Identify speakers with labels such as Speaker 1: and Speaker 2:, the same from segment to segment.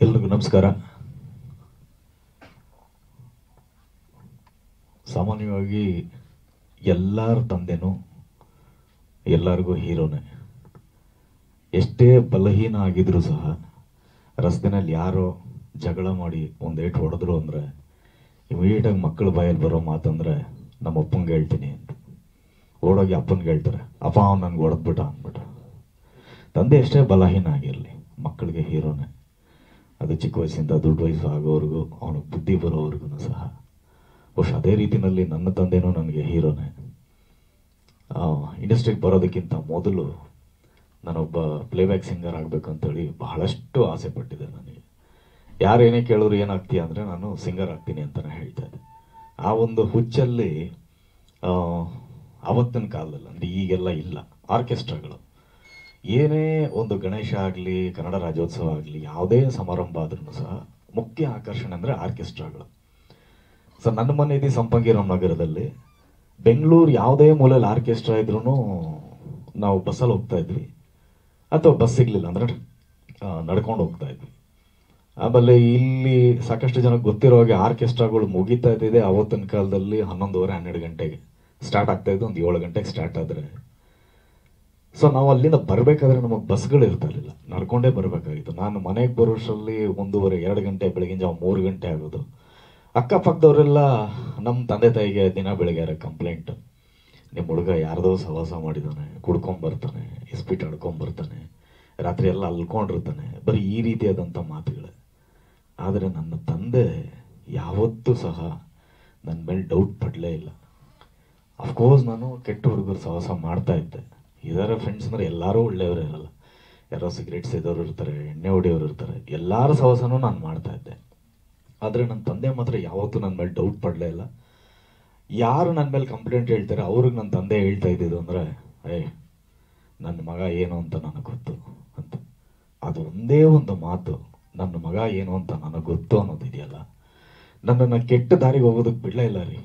Speaker 1: ಎಲ್ರಿಗೂ ನಮಸ್ಕಾರ. ಸಾಮಾನ್ಯವಾಗಿ ಎಲ್ಲರ ತಂದೆನೂ ಎಲ್ಲರಿಗೂ ಹೀರೋನೇ. ಎಷ್ಟೇ ಬಲಹೀನ ಆಗಿದ್ರು ಸಹ ರಸ್ತೆನಲ್ಲಿ ಯಾರೋ ಜಗಳ ಮಾಡಿ ಒಂದೇಟು ಹೊಡೆದ್ರು ಅಂದರೆ ಇಮಿಡಿಯೇಟಾಗಿ ಮಕ್ಕಳ ಬಾಯಲ್ಲಿ ಬರೋ ಮಾತಂದರೆ ನಮ್ಮ ಅಪ್ಪಂಗೆ ಹೇಳ್ತೀನಿ ಅಂತ ಓಡೋಗಿ ಅಪ್ಪನಿಗೆ ಹೇಳ್ತಾರೆ, ಅಪ್ಪ ಅವ್ನು ನನಗೆ ಹೊಡೆದ್ಬಿಟ್ಟ ಅಂದ್ಬಿಟ್ಟು. ತಂದೆ ಎಷ್ಟೇ ಬಲಹೀನ ಆಗಿರಲಿ ಮಕ್ಕಳಿಗೆ ಹೀರೋನೇ. ಅದು ಚಿಕ್ಕ ವಯಸ್ಸಿಂದ ದೊಡ್ಡ ವಯಸ್ಸು ಆಗೋವರೆಗೂ ಅವನಿಗೆ ಬುದ್ಧಿ ಬರೋವರೆಗೂ ಸಹ. ಬಹುಶಃ ಅದೇ ರೀತಿಯಲ್ಲಿ ನನ್ನ ತಂದೆನೂ ನನಗೆ ಹೀರೋನೇ. ಇಂಡಸ್ಟ್ರಿಗೆ ಬರೋದಕ್ಕಿಂತ ಮೊದಲು ನಾನೊಬ್ಬ ಪ್ಲೇಬ್ಯಾಕ್ ಸಿಂಗರ್ ಆಗಬೇಕಂತೇಳಿ ಬಹಳಷ್ಟು ಆಸೆ ಪಟ್ಟಿದ್ದೆ. ನನಗೆ ಯಾರೇನೇ ಕೇಳಿದ್ರು ಏನಾಗ್ತೀಯ ಅಂದರೆ ನಾನು ಸಿಂಗರ್ ಆಗ್ತೀನಿ ಅಂತಲೇ ಹೇಳ್ತಾ ಇದ್ದೆ. ಆ ಒಂದು ಹುಚ್ಚಲ್ಲಿ ಆವತ್ತಿನ ಕಾಲದಲ್ಲಿ ಅಂದರೆ ಈಗೆಲ್ಲ ಇಲ್ಲ ಆರ್ಕೆಸ್ಟ್ರಾಗಳು. ಏನೇ ಒಂದು ಗಣೇಶ ಆಗಲಿ ಕನ್ನಡ ರಾಜ್ಯೋತ್ಸವ ಆಗಲಿ ಯಾವುದೇ ಸಮಾರಂಭ ಆದ್ರೂ ಸಹ ಮುಖ್ಯ ಆಕರ್ಷಣೆ ಅಂದರೆ ಆರ್ಕೆಸ್ಟ್ರಾಗಳು. ಸೊ ನನ್ನ ಮನೆ ಇದೆ ಸಂಪಂಗಿರಾಮ್ ನಗರದಲ್ಲಿ. ಬೆಂಗಳೂರು ಯಾವುದೇ ಮೂಲೆಯಲ್ಲಿ ಆರ್ಕೆಸ್ಟ್ರಾ ಇದ್ರೂ ನಾವು ಬಸ್ಸಲ್ಲಿ ಹೋಗ್ತಾ ಇದ್ವಿ, ಅಥವಾ ಬಸ್ ಸಿಗಲಿಲ್ಲ ಅಂದರೆ ನಡ್ಕೊಂಡು ಹೋಗ್ತಾ ಇದ್ವಿ. ಆಮೇಲೆ ಇಲ್ಲಿ ಸಾಕಷ್ಟು ಜನಕ್ಕೆ ಗೊತ್ತಿರೋ ಹಾಗೆ ಆರ್ಕೆಸ್ಟ್ರಾಗಳು ಮುಗಿತಾ ಇದ್ದಿದೆ ಆವತ್ತಿನ ಕಾಲದಲ್ಲಿ 11:30 12 ಗಂಟೆಗೆ ಸ್ಟಾರ್ಟ್ ಆಗ್ತಾಯಿದ್ದು. ಒಂದು 7 ಗಂಟೆಗೆ ಸ್ಟಾರ್ಟ್ ಆದರೆ ಸೊ ನಾವು ಅಲ್ಲಿಂದ ಬರಬೇಕಾದ್ರೆ ನಮಗೆ ಬಸ್ಗಳು ಇರ್ತಾ ಇರಲಿಲ್ಲ, ನಡ್ಕೊಂಡೇ ಬರಬೇಕಾಗಿತ್ತು. ನಾನು ಮನೆಗೆ ಬರೋಷ್ಟರಲ್ಲಿ 1:30 2 ಗಂಟೆ, ಬೆಳಗಿನ ಜಾವ 3 ಗಂಟೆ ಆಗೋದು. ಅಕ್ಕಪಕ್ಕದವರೆಲ್ಲ ನಮ್ಮ ತಂದೆ ತಾಯಿಗೆ ದಿನ ಬೆಳಗ್ಗೆ ಕಂಪ್ಲೇಂಟ್, ನಿಮ್ಮ ಹುಡುಗ ಯಾರ್ದೋ ಸವಾಸ ಮಾಡಿದ್ದಾನೆ, ಕುಡ್ಕೊಂಬರ್ತಾನೆ, ಇಸ್ಪೀಟ್ ಆಡ್ಕೊಂಬರ್ತಾನೆ, ರಾತ್ರಿ ಎಲ್ಲ ಅಲ್ಕೊಂಡಿರ್ತಾನೆ, ಬರೀ ಈ ರೀತಿಯಾದಂಥ ಮಾತುಗಳೇ. ಆದರೆ ನನ್ನ ತಂದೆ ಯಾವತ್ತೂ ಸಹ ನನ್ನ ಮೇಲೆ ಡೌಟ್ ಪಡಲೇ ಇಲ್ಲ. ಅಫ್ಕೋರ್ಸ್ ನಾನು ಕೆಟ್ಟ ಹುಡುಗರು ಸವಾಸ ಮಾಡ್ತಾ ಇದ್ದೆ. ಇದರ ಫ್ರೆಂಡ್ಸ್ ಅಂದರೆ ಎಲ್ಲರೂ ಒಳ್ಳೆಯವರು ಇರಲ್ಲ, ಯಾರೋ ಸಿಗರೇಟ್ ಸೇದೋರು ಇರ್ತಾರೆ, ಎಣ್ಣೆ ಹೊಡೆಯೋರು ಇರ್ತಾರೆ, ಎಲ್ಲರ ಸವಾಸನೂ ನಾನು ಮಾಡ್ತಾ ಇದ್ದೆ. ಆದರೆ ನನ್ನ ತಂದೆ ಮಾತ್ರ ಯಾವತ್ತೂ ನನ್ನ ಮೇಲೆ ಡೌಟ್ ಪಡಲೇ ಇಲ್ಲ. ಯಾರು ನನ್ನ ಮೇಲೆ ಕಂಪ್ಲೇಂಟ್ ಹೇಳ್ತಾರೆ ಅವ್ರಿಗೆ ನನ್ನ ತಂದೆ ಹೇಳ್ತಾ ಇದ್ದಿದ್ದು ಅಂದರೆ, ನನ್ನ ಮಗ ಏನು ಅಂತ ನನಗೆ ಗೊತ್ತು ಅಂತ. ಅದು ಒಂದೇ ಒಂದು ಮಾತು, ನನ್ನ ಮಗ ಏನು ಅಂತ ನನಗೆ ಗೊತ್ತು ಅನ್ನೋದಿದೆಯಲ್ಲ, ನನ್ನನ್ನು ಕೆಟ್ಟ ದಾರಿಗೆ ಹೋಗೋದಕ್ಕೆ ಬಿಡಲೇ ಇಲ್ಲ ರೀ.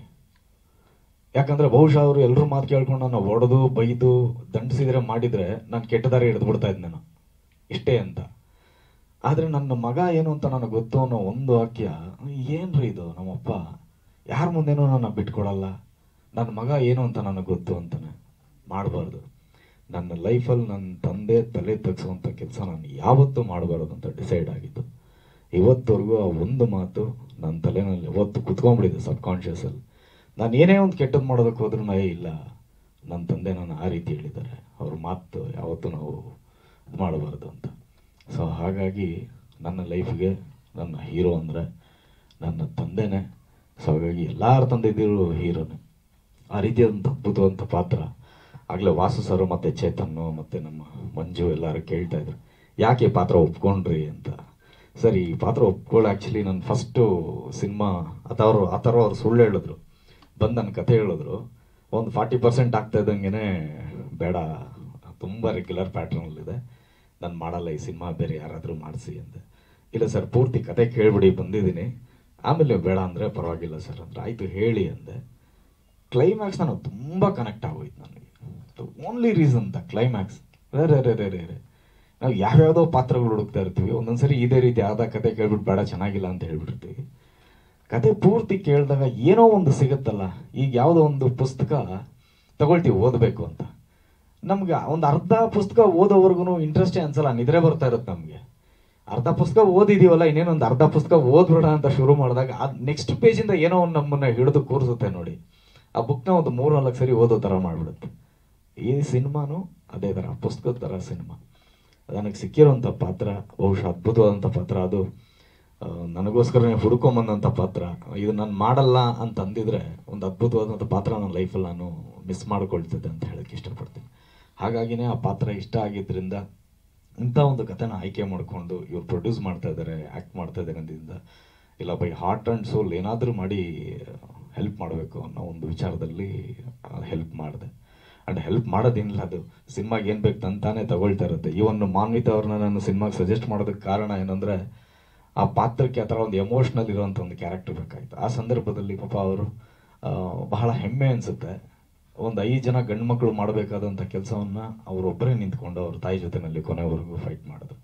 Speaker 1: ಯಾಕಂದರೆ ಬಹುಶಃ ಅವರು ಎಲ್ಲರೂ ಮಾತು ಕೇಳ್ಕೊಂಡು ನಾನು ಹೊಡೆದು ಬೈದು ದಂಡಿಸಿದ್ರೆ ಮಾಡಿದರೆ ನಾನು ಕೆಟ್ಟ ದಾರಿ ಹಿಡಿದು ಬಿಡ್ತಾ ಇದ್ದೆ ನಾನು ಇಷ್ಟೇ ಅಂತ. ಆದರೆ ನನ್ನ ಮಗ ಏನು ಅಂತ ನನಗೆ ಗೊತ್ತು ಅನ್ನೋ ಒಂದು ವಾಕ್ಯ, ಏನ್ರಿ ಇದು, ನಮ್ಮಪ್ಪ ಯಾರ ಮುಂದೆನೂ ನನ್ನ ಬಿಟ್ಕೊಡಲ್ಲ, ನನ್ನ ಮಗ ಏನು ಅಂತ ನನಗೆ ಗೊತ್ತು ಅಂತಾನೆ ಮಾಡಬಾರ್ದು. ನನ್ನ ಲೈಫಲ್ಲಿ ನನ್ನ ತಂದೆ ತಲೆ ತಗ್ಸುವಂಥ ಕೆಲಸ ನಾನು ಯಾವತ್ತೂ ಮಾಡಬಾರ್ದು ಅಂತ ಡಿಸೈಡ್ ಆಗಿದ್ದು. ಇವತ್ತವರೆಗೂ ಆ ಒಂದು ಮಾತು ನನ್ನ ತಲೆನಲ್ಲಿ ಯಾವತ್ತು ಕುತ್ಕೊಂಡ್ಬಿಟ್ಟಿದೆ ಸಬ್ಕಾನ್ಷಿಯಸಲ್ಲಿ. ನಾನು ಏನೇ ಒಂದು ಕೆಟ್ಟದ್ದು ಮಾಡೋದಕ್ಕೆ ಹೋದ್ರೂ ಇಲ್ಲ, ನನ್ನ ತಂದೆ ನಾನು ಆ ರೀತಿ ಹೇಳಿದ್ದಾರೆ, ಅವ್ರ ಮಾತು ಯಾವತ್ತೂ ನಾವು ಇದು ಮಾಡಬಾರ್ದು ಅಂತ. ಸೊ ಹಾಗಾಗಿ ನನ್ನ ಲೈಫ್ಗೆ ನನ್ನ ಹೀರೋ ಅಂದರೆ ನನ್ನ ತಂದೆನೇ. ಸೊ ಹಾಗಾಗಿ ಎಲ್ಲರ ತಂದೆದಿರು ಹೀರೋನೇ. ಆ ರೀತಿಯಾದಂಥ ಅದ್ಭುತವಂಥ ಪಾತ್ರ. ಆಗಲೇ ವಾಸು ಸರ್ ಮತ್ತು ಚೇತನ್ನು ಮತ್ತು ನಮ್ಮ ಮಂಜು ಎಲ್ಲರೂ ಕೇಳ್ತಾಯಿದ್ರು, ಯಾಕೆ ಈ ಪಾತ್ರ ಒಪ್ಕೊಂಡ್ರಿ ಅಂತ. ಸರಿ, ಈ ಪಾತ್ರ ಒಪ್ಕೊಳ್ಳೋ ಆ್ಯಕ್ಚುಲಿ ನನ್ನ ಫಸ್ಟು ಸಿನಿಮಾ ಆ ಥರ ಅವ್ರು ಸುಳ್ಳು ಹೇಳಿದ್ರು, ಬಂದು ನನ್ನ ಕತೆ ಹೇಳಿದ್ರು. ಒಂದು 40% ಆಗ್ತಾ ಇದ್ದಂಗೆ, ಬೇಡ ತುಂಬ ರೆಗ್ಯುಲರ್ ಪ್ಯಾಟ್ರನಲ್ಲಿದೆ, ನಾನು ಮಾಡಲ್ಲ ಈ ಸಿನಿಮಾ, ಬೇರೆ ಯಾರಾದರೂ ಮಾಡಿಸಿ ಅಂದೆ. ಇಲ್ಲ ಸರ್, ಪೂರ್ತಿ ಕತೆ ಕೇಳಿಬಿಡಿ ಬಂದಿದ್ದೀನಿ, ಆಮೇಲೆ ಬೇಡ ಅಂದರೆ ಪರವಾಗಿಲ್ಲ ಸರ್ ಅಂದರೆ. ಆಯಿತು ಹೇಳಿ ಅಂದೆ. ಕ್ಲೈಮ್ಯಾಕ್ಸ್ ನನಗೆ ತುಂಬ ಕನೆಕ್ಟ್ ಆಗೋಯ್ತು ನನಗೆ. Only reason the climax. ರೇ ನಾವು ಯಾವ್ಯಾವುದೋ ಪಾತ್ರಗಳು ಹುಡುಕ್ತಾ ಇರ್ತೀವಿ, ಒಂದೊಂದು ಸರಿ ಇದೇ ರೀತಿ ಆದ ಕತೆ ಕೇಳ್ಬಿಟ್ಟು ಬೇಡ ಚೆನ್ನಾಗಿಲ್ಲ ಅಂತ ಹೇಳ್ಬಿಡ್ತೀವಿ. ಕತೆ ಪೂರ್ತಿ ಕೇಳಿದಾಗ ಏನೋ ಒಂದು ಸಿಗುತ್ತಲ್ಲ. ಈಗ ಯಾವುದೋ ಒಂದು ಪುಸ್ತಕ ತಗೊಳ್ತೀವಿ ಓದಬೇಕು ಅಂತ, ನಮ್ಗೆ ಒಂದು ಅರ್ಧ ಪುಸ್ತಕ ಓದೋವರೆಗೂ ಇಂಟ್ರೆಸ್ಟೇ ಅನ್ಸಲ್ಲ, ನಿದ್ರೆ ಬರ್ತಾ ಇರುತ್ತೆ ನಮಗೆ. ಅರ್ಧ ಪುಸ್ತಕ ಓದಿದೀವಲ್ಲ, ಇನ್ನೇನೊಂದು ಅರ್ಧ ಪುಸ್ತಕ ಓದ್ಬೇಡ ಅಂತ ಶುರು ಮಾಡಿದಾಗ ಅದು ನೆಕ್ಸ್ಟ್ ಪೇಜಿಂದ ಏನೋ ಒಂದು ನಮ್ಮನ್ನು ಹಿಡಿದು ಕೂರಿಸುತ್ತೆ ನೋಡಿ. ಆ ಬುಕ್ನ ಒಂದು 3-4 ಸರಿ ಓದೋ ಥರ ಮಾಡಿಬಿಡುತ್ತೆ. ಈ ಸಿನಿಮಾನು ಅದೇ ಥರ, ಪುಸ್ತಕದ ಥರ ಸಿನಿಮಾ. ನನಗೆ ಸಿಕ್ಕಿರೋಂಥ ಪಾತ್ರ ಬಹುಶಃ ಅದ್ಭುತವಾದಂಥ ಪಾತ್ರ. ಅದು ನನಗೋಸ್ಕರನೇ ಹುಡ್ಕೊಂಬಂದಂಥ ಪಾತ್ರ. ಇದು ನಾನು ಮಾಡಲ್ಲ ಅಂತ ಅಂದಿದ್ರೆ ಒಂದು ಅದ್ಭುತವಾದಂಥ ಪಾತ್ರ ನನ್ನ ಲೈಫಲ್ಲಿ ನಾನು ಮಿಸ್ ಮಾಡ್ಕೊಳ್ತಿದ್ದೆ ಅಂತ ಹೇಳೋಕ್ಕೆ ಇಷ್ಟಪಡ್ತೀನಿ. ಹಾಗಾಗಿನೇ ಆ ಪಾತ್ರ ಇಷ್ಟ ಆಗಿದ್ದರಿಂದ ಇಂಥ ಒಂದು ಕಥೆನ ಆಯ್ಕೆ ಮಾಡಿಕೊಂಡು ಇವ್ರು ಪ್ರೊಡ್ಯೂಸ್ ಮಾಡ್ತಾ ಇದ್ದಾರೆ, ಆ್ಯಕ್ಟ್ ಮಾಡ್ತಾ ಇದ್ದಾರೆ ಅಂದಿಂದ, ಇಲ್ಲ ಬೈ ಹಾರ್ಟ್ ಆ್ಯಂಡ್ ಸೋಲ್ ಏನಾದರೂ ಮಾಡಿ ಹೆಲ್ಪ್ ಮಾಡಬೇಕು ಅನ್ನೋ ಒಂದು ವಿಚಾರದಲ್ಲಿ ಹೆಲ್ಪ್ ಮಾಡಿದೆ. ಆ್ಯಂಡ್ ಹೆಲ್ಪ್ ಮಾಡೋದೇನಿಲ್ಲ, ಅದು ಸಿನಿಮಾಗೆ ಏನು ಬೇಕು ತಂತಾನೇ ತಗೊಳ್ತಾ ಇರುತ್ತೆ. ಈವನ್ ಮಾನ್ವಿತಾ ಅವ್ರನ್ನ ನಾನು ಸಿನಿಮಾಗೆ ಸಜೆಸ್ಟ್ ಮಾಡೋದಕ್ಕೆ ಕಾರಣ ಏನಂದರೆ, ಆ ಪಾತ್ರಕ್ಕೆ ಆ ಥರ ಒಂದು ಎಮೋಷ್ನಲ್ ಇರೋವಂಥ ಒಂದು ಕ್ಯಾರೆಕ್ಟರ್ ಬೇಕಾಗಿತ್ತು. ಆ ಸಂದರ್ಭದಲ್ಲಿ ಪಾಪ ಅವರು ಬಹಳ ಹೆಮ್ಮೆ ಅನಿಸುತ್ತೆ. ಒಂದು 5 ಜನ ಗಂಡು ಮಕ್ಕಳು ಮಾಡಬೇಕಾದಂಥ ಕೆಲಸವನ್ನು ಅವರೊಬ್ಬರೇ ನಿಂತ್ಕೊಂಡು ಅವ್ರ ತಾಯಿ ಜೊತೆಯಲ್ಲಿ ಕೊನೆವರೆಗೂ ಫೈಟ್ ಮಾಡಿದ್ರು.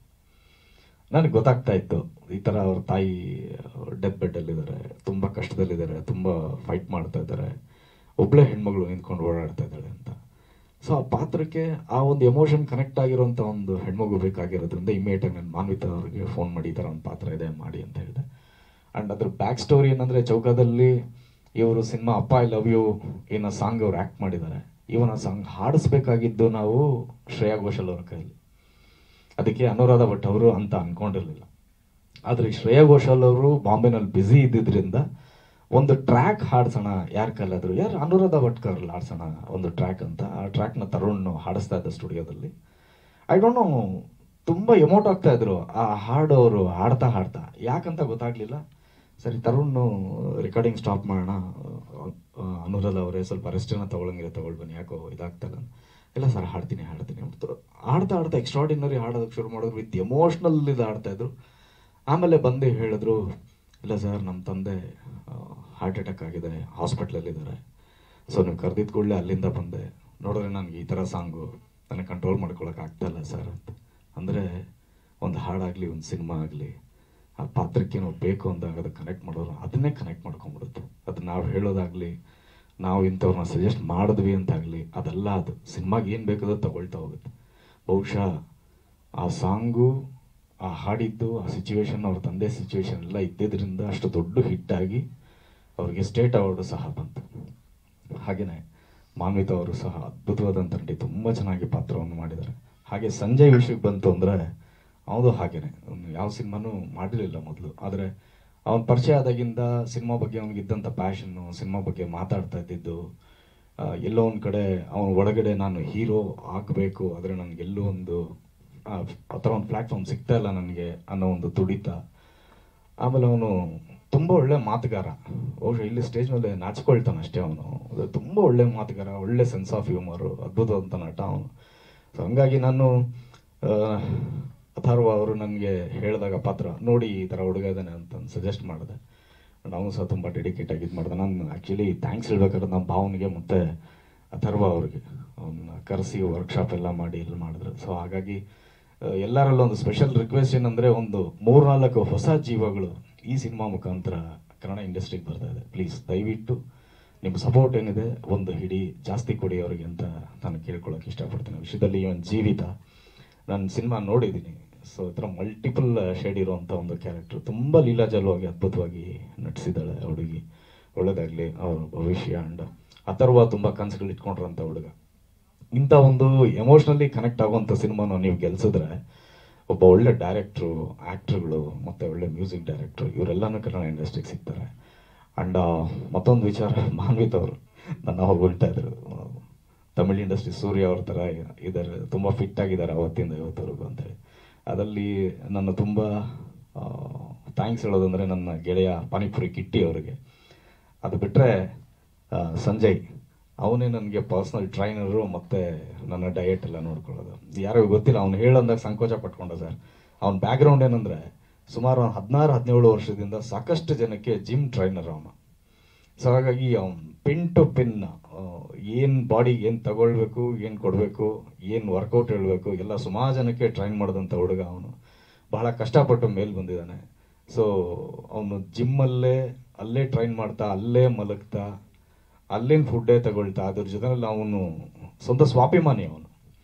Speaker 1: ನನಗೆ ಗೊತ್ತಾಗ್ತಾ ಇತ್ತು ಈ ಥರ ಅವ್ರ ತಾಯಿ ಡೆತ್ ಬೆಡ್ಡಲ್ಲಿದ್ದಾರೆ, ತುಂಬ ಕಷ್ಟದಲ್ಲಿದ್ದಾರೆ, ತುಂಬ ಫೈಟ್ ಮಾಡ್ತಾ ಇದ್ದಾರೆ, ಒಬ್ಬಳೇ ಹೆಣ್ಮಗಳು ನಿಂತ್ಕೊಂಡು ಓಡಾಡ್ತಾ ಇದ್ದಾಳೆ ಅಂತ. ಸೊ ಆ ಪಾತ್ರಕ್ಕೆ ಆ ಒಂದು ಎಮೋಷನ್ ಕನೆಕ್ಟ್ ಆಗಿರೋಂಥ ಒಂದು ಹೆಣ್ಮಗು ಬೇಕಾಗಿರೋದ್ರಿಂದ ಇಮಿಡಿಯೇಟಾಗಿ ನಾನು ಮಾನ್ವಿತಾ ಅವ್ರಿಗೆ ಫೋನ್ ಮಾಡಿ ಈ ಥರ ಒಂದು ಪಾತ್ರ ಇದೆ ಮಾಡಿ ಅಂತ ಹೇಳಿದೆ. ಆ್ಯಂಡ್ ಅದ್ರ ಬ್ಯಾಕ್ ಸ್ಟೋರಿ ಏನಂದರೆ, ಚೌಕದಲ್ಲಿ ಇವರು ಸಿನಿಮಾ ಅಪ್ಪ ಐ ಲವ್ ಯು ಏನೋ ಸಾಂಗ್ ಅವ್ರು ಆ್ಯಕ್ಟ್ ಮಾಡಿದ್ದಾರೆ. ಇವನ್ ಆ ಸಾಂಗ್ ಹಾಡಿಸ್ಬೇಕಾಗಿದ್ದು ನಾವು ಶ್ರೇಯಾ ಘೋಷಾಲ್ ಅವ್ರ ಕೈಯಲ್ಲಿ. ಅದಕ್ಕೆ ಅನುರಾಧ ಭಟ್ ಅವರು ಅಂತ ಅಂದ್ಕೊಂಡಿರಲಿಲ್ಲ. ಆದರೆ ಶ್ರೇಯಾ ಘೋಷಾಲ್ ಅವರು ಬಾಂಬೆನಲ್ಲಿ ಬ್ಯುಸಿ ಇದ್ದಿದ್ದರಿಂದ ಒಂದು ಟ್ರ್ಯಾಕ್ ಹಾಡ್ಸೋಣ ಯಾರ ಕೈಲಾದ್ರು, ಯಾರು ಅನುರಾಧ ಭಟ್ಕರ್ಲಿ ಹಾಡ್ಸೋಣ ಒಂದು ಟ್ರ್ಯಾಕ್ ಅಂತ. ಆ ಟ್ರ್ಯಾಕ್ನ ತರುಣ್ ಹಾಡಿಸ್ತಾ ಇದ್ದ ಸ್ಟುಡಿಯೋದಲ್ಲಿ. ಐ ಡೋಂಟ್ ನೋ, ತುಂಬ ಎಮೋಟ್ ಆಗ್ತಾ ಇದ್ರು ಆ ಹಾಡು ಅವರು ಹಾಡ್ತಾ ಯಾಕಂತ ಗೊತ್ತಾಗ್ಲಿಲ್ಲ. ಸರಿ ತರುಣ್ ರೆಕಾರ್ಡಿಂಗ್ ಸ್ಟಾಪ್ ಮಾಡೋಣ, ಅನುರಾಧ ಅವರೇ ಸ್ವಲ್ಪ ರೆಸ್ಟನ್ನು ತಗೊಳ್ಳಂಗಿಲ್ಲ ತಗೊಳ್ಬನ್ನಿ, ಯಾಕೋ ಇದಾಗ್ತಲ್ಲ. ಇಲ್ಲ ಸರ್ ಹಾಡ್ತೀನಿ ಆಡ್ತಾ ಎಕ್ಸ್ಟ್ರಾರ್ಡಿನರಿ ಹಾಡೋದಕ್ಕೆ ಶುರು ಮಾಡಿದ್ರು. ವಿತ್ ಎಮೋಷ್ನಲ್ ಇದು ಆಡ್ತಾಯಿದ್ರು. ಆಮೇಲೆ ಬಂದು ಹೇಳಿದ್ರು, ಇಲ್ಲ ಸರ್ ನಮ್ಮ ತಂದೆ ಹಾರ್ಟ್ ಅಟ್ಯಾಕ್ ಆಗಿದೆ, ಹಾಸ್ಪಿಟ್ಲಲ್ಲಿದ್ದಾರೆ, ಸೊ ನೀವು ಕರೆದಿದ್ದ ಕೂಡಲೇ ಅಲ್ಲಿಂದ ಬಂದೆ, ನೋಡಿದ್ರೆ ನನಗೆ ಈ ಥರ ಸಾಂಗು ನನಗೆ ಕಂಟ್ರೋಲ್ ಮಾಡ್ಕೊಳಕ್ಕೆ ಆಗ್ತಾಯಿಲ್ಲ ಸರ್ ಅಂತ. ಅಂದರೆ ಒಂದು ಹಾಡಾಗಲಿ ಒಂದು ಸಿನಿಮಾ ಆಗಲಿ ಆ ಪಾತ್ರಕ್ಕೆ ನಾವು ಬೇಕು ಅಂದಾಗ ಅದಕ್ಕೆ ಕನೆಕ್ಟ್ ಮಾಡೋರು ಅದನ್ನೇ ಕನೆಕ್ಟ್ ಮಾಡ್ಕೊಂಡ್ಬಿಡುತ್ತೆ. ಅದು ನಾವು ಹೇಳೋದಾಗಲಿ, ನಾವು ಇಂಥವ್ರನ್ನ ಸಜೆಸ್ಟ್ ಮಾಡಿದ್ವಿ ಅಂತಾಗಲಿ, ಅದೆಲ್ಲ ಅದು ಸಿನಿಮಾಗೆ ಏನು ಬೇಕದೋ ತಗೊಳ್ತಾ ಹೋಗುತ್ತೆ. ಬಹುಶಃ ಆ ಸಾಂಗು, ಆ ಹಾಡಿದ್ದು, ಆ ಸಿಚುವೇಶನ್, ಅವ್ರ ತಂದೆ ಸಿಚುವೇಶನ್ ಎಲ್ಲ ಇದ್ದಿದ್ದರಿಂದ ಅಷ್ಟು ದೊಡ್ಡ ಹಿಟ್ಟಾಗಿ ಅವ್ರಿಗೆ ಸ್ಟೇಟ್ ಅವಾರ್ಡು ಸಹ ಬಂತು. ಹಾಗೆಯೇ ಮಾನ್ವಿತಾ ಅವರು ಸಹ ಅದ್ಭುತವಾದಂಥ ನಟಿ, ತುಂಬ ಚೆನ್ನಾಗಿ ಪಾತ್ರವನ್ನು ಮಾಡಿದ್ದಾರೆ. ಹಾಗೆ ಸಂಜಯ್ ವಿಷಯಕ್ಕೆ ಬಂತು ಅಂದರೆ, ಅವನು ಹಾಗೇನೆ ಯಾವ ಸಿನಿಮಾನೂ ಮಾಡಿರಲಿಲ್ಲ ಮೊದಲು. ಆದರೆ ಅವನ ಪರಿಚಯ ಆದಾಗಿಂದ ಸಿನಿಮಾ ಬಗ್ಗೆ ಅವನಿಗಿದ್ದಂಥ ಪ್ಯಾಷನ್ನು, ಸಿನಿಮಾ ಬಗ್ಗೆ ಮಾತಾಡ್ತಾ ಇದ್ದಿದ್ದು, ಎಲ್ಲೋ ಒಂದು ಕಡೆ ಅವನ ಒಳಗಡೆ ನಾನು ಹೀರೋ ಆಗಬೇಕು, ಆದರೆ ನನಗೆಲ್ಲೂ ಒಂದು ಆ ಥರ ಒಂದು ಪ್ಲ್ಯಾಟ್ಫಾರ್ಮ್ ಸಿಗ್ತಾ ಇಲ್ಲ ನನಗೆ ಅನ್ನೋ ಒಂದು ತುಡಿತ. ಆಮೇಲೆ ಅವನು ತುಂಬ ಒಳ್ಳೆ ಮಾತುಗಾರ. ಬಹುಶಃ ಇಲ್ಲಿ ಸ್ಟೇಜ್ ಮೇಲೆ ನಾಚಿಕೊಳ್ತಾನೆ ಅಷ್ಟೇ. ಅವನು ತುಂಬ ಒಳ್ಳೆ ಮಾತುಗಾರ, ಒಳ್ಳೆ ಸೆನ್ಸ್ ಆಫ್ ಹ್ಯೂಮರು, ಅದ್ಭುತವಂತ ನಟ ಅವನು. ಸೊ ಹಂಗಾಗಿ ನಾನು ಅಥರ್ವ ಅವರು ನನಗೆ ಹೇಳಿದಾಗ ಪಾತ್ರ ನೋಡಿ ಈ ಥರ ಹುಡುಗ ಇದ್ದಾನೆ ಅಂತ ಸಜೆಸ್ಟ್ ಮಾಡಿದೆ. ಅವನು ಸಹ ತುಂಬ ಡೆಡಿಕೇಟ್ ಆಗಿ ಇದು ಮಾಡಿದೆ. ನಾನು ಆ್ಯಕ್ಚುಲಿ ಥ್ಯಾಂಕ್ಸ್ ಹೇಳ್ಬೇಕಾದ್ರೆ ನಮ್ಮ ಭಾವನಿಗೆ ಮತ್ತು ಅಥರ್ವ ಅವ್ರಿಗೆ ಅವನ್ನ ಕರೆಸಿ ವರ್ಕ್ಶಾಪ್ ಎಲ್ಲ ಮಾಡಿ ಇಲ್ಲಿ ಮಾಡಿದ್ರು. ಸೊ ಹಾಗಾಗಿ ಎಲ್ಲರಲ್ಲೂ ಒಂದು ಸ್ಪೆಷಲ್ ರಿಕ್ವೆಸ್ಟ್ ಏನಂದರೆ, ಒಂದು 3-4 ಹೊಸ ಜೀವಗಳು ಈ ಸಿನಿಮಾ ಮುಖಾಂತರ ಕನ್ನಡ ಇಂಡಸ್ಟ್ರಿಗೆ ಬರ್ತಾ ಇದೆ. ಪ್ಲೀಸ್ ದಯವಿಟ್ಟು ನಿಮ್ಮ ಸಪೋರ್ಟ್ ಏನಿದೆ ಒಂದು ಹಿಡಿ ಜಾಸ್ತಿ ಕೊಡಿ ಅವ್ರಿಗೆ ಅಂತ ನಾನು ಕೇಳ್ಕೊಳ್ಳೋಕೆ ಇಷ್ಟಪಡ್ತೀನಿ. ವಿಷಯದಲ್ಲಿ ಒಂದು ಜೀವಿತ ನಾನು ಸಿನಿಮಾ ನೋಡಿದ್ದೀನಿ. ಸೊ ಈ ಥರ ಮಲ್ಟಿಪಲ್ ಶೇಡ್ ಇರುವಂಥ ಒಂದು ಕ್ಯಾರೆಕ್ಟರ್, ತುಂಬ ಲೀಲಾಜಲವಾಗಿ ಅದ್ಭುತವಾಗಿ ನಟಿಸಿದ್ದಾಳೆ ಹುಡುಗಿ. ಒಳ್ಳೆಯದಾಗಲಿ ಅವ್ರ ಭವಿಷ್ಯ. ಆ್ಯಂಡ್ ಅಥರ್ವ ತುಂಬ ಕನಸುಗಳು ಇಟ್ಕೊಂಡಿರೋಂಥ ಹುಡುಗ. ಇಂಥ ಒಂದು ಎಮೋಷ್ನಲಿ ಕನೆಕ್ಟ್ ಆಗುವಂಥ ಸಿನಿಮಾನ ನೀವು ಗೆಲ್ಸಿದ್ರೆ, ಒಬ್ಬ ಒಳ್ಳೆ ಡೈರೆಕ್ಟ್ರು, ಆ್ಯಕ್ಟ್ರುಗಳು ಮತ್ತು ಒಳ್ಳೆ ಮ್ಯೂಸಿಕ್ ಡೈರೆಕ್ಟ್ರು ಇವರೆಲ್ಲನೂ ಕನ್ನಡ ಇಂಡಸ್ಟ್ರಿಗೆ ಸಿಗ್ತಾರೆ. ಆ್ಯಂಡ್ ಮತ್ತೊಂದು ವಿಚಾರ, ಮಾನ್ವಿತ್ ಅವರು ನನ್ನ ಹೊಗಳ್ತಾ ಇದ್ರು, ತಮಿಳ್ ಇಂಡಸ್ಟ್ರಿ ಸೂರ್ಯ ಅವ್ರ ಥರ ಇದ್ದಾರೆ, ತುಂಬ ಫಿಟ್ ಆಗಿದ್ದಾರೆ ಅವತ್ತಿಂದ ಇವತ್ತವರೆಗೂ ಅಂತೇಳಿ. ಅದರಲ್ಲಿ ನನ್ನ ತುಂಬ ಥ್ಯಾಂಕ್ಸ್ ಹೇಳೋದಂದರೆ ನನ್ನ ಗೆಳೆಯ ಪಾನಿಪುರಿ ಕಿಟ್ಟಿ ಅವರಿಗೆ. ಅದು ಬಿಟ್ಟರೆ ಸಂಜಯ್, ಅವನೇ ನನಗೆ ಪರ್ಸ್ನಲ್ ಟ್ರೈನರು ಮತ್ತು ನನ್ನ ಡಯಟ್ ಎಲ್ಲ ನೋಡ್ಕೊಳ್ಳೋದು. ಯಾರಿಗೂ ಗೊತ್ತಿಲ್ಲ, ಅವ್ನು ಹೇಳಂದಾಗ ಸಂಕೋಚ ಪಟ್ಕೊಂಡ ಸರ್. ಅವ್ನ ಬ್ಯಾಕ್ಗ್ರೌಂಡ್ ಏನಂದರೆ, ಸುಮಾರು 16-17 ವರ್ಷದಿಂದ ಸಾಕಷ್ಟು ಜನಕ್ಕೆ ಜಿಮ್ ಟ್ರೈನರ್ ಅವನು. ಸೊ ಹಾಗಾಗಿ ಅವ್ನು ಪಿನ್ ಟು ಪಿನ್ ಏನು ಬಾಡಿಗೆ ಏನು ತಗೊಳ್ಬೇಕು, ಏನು ಕೊಡಬೇಕು, ಏನು ವರ್ಕೌಟ್ ಹೇಳಬೇಕು ಎಲ್ಲ ಸುಮಾರು ಜನಕ್ಕೆ ಟ್ರೈನ್ ಮಾಡಿದಂಥ ಹುಡುಗ ಅವನು. ಬಹಳ ಕಷ್ಟಪಟ್ಟು ಮೇಲೆ ಬಂದಿದ್ದಾನೆ. ಸೊ ಅವನು ಜಿಮ್ಮಲ್ಲೇ ಅಲ್ಲೇ ಟ್ರೈನ್ ಮಾಡ್ತಾ, ಅಲ್ಲೇ ಮಲಗ್ತಾ, ಅಲ್ಲೇನು ಫುಡ್ಡೇ ತಗೊಳ್ತಾ, ಅದ್ರ ಜೊತೆಯಲ್ಲಿ ಅವನು ಸ್ವಂತ ಸ್ವಾಭಿಮಾನಿ. ಅವನು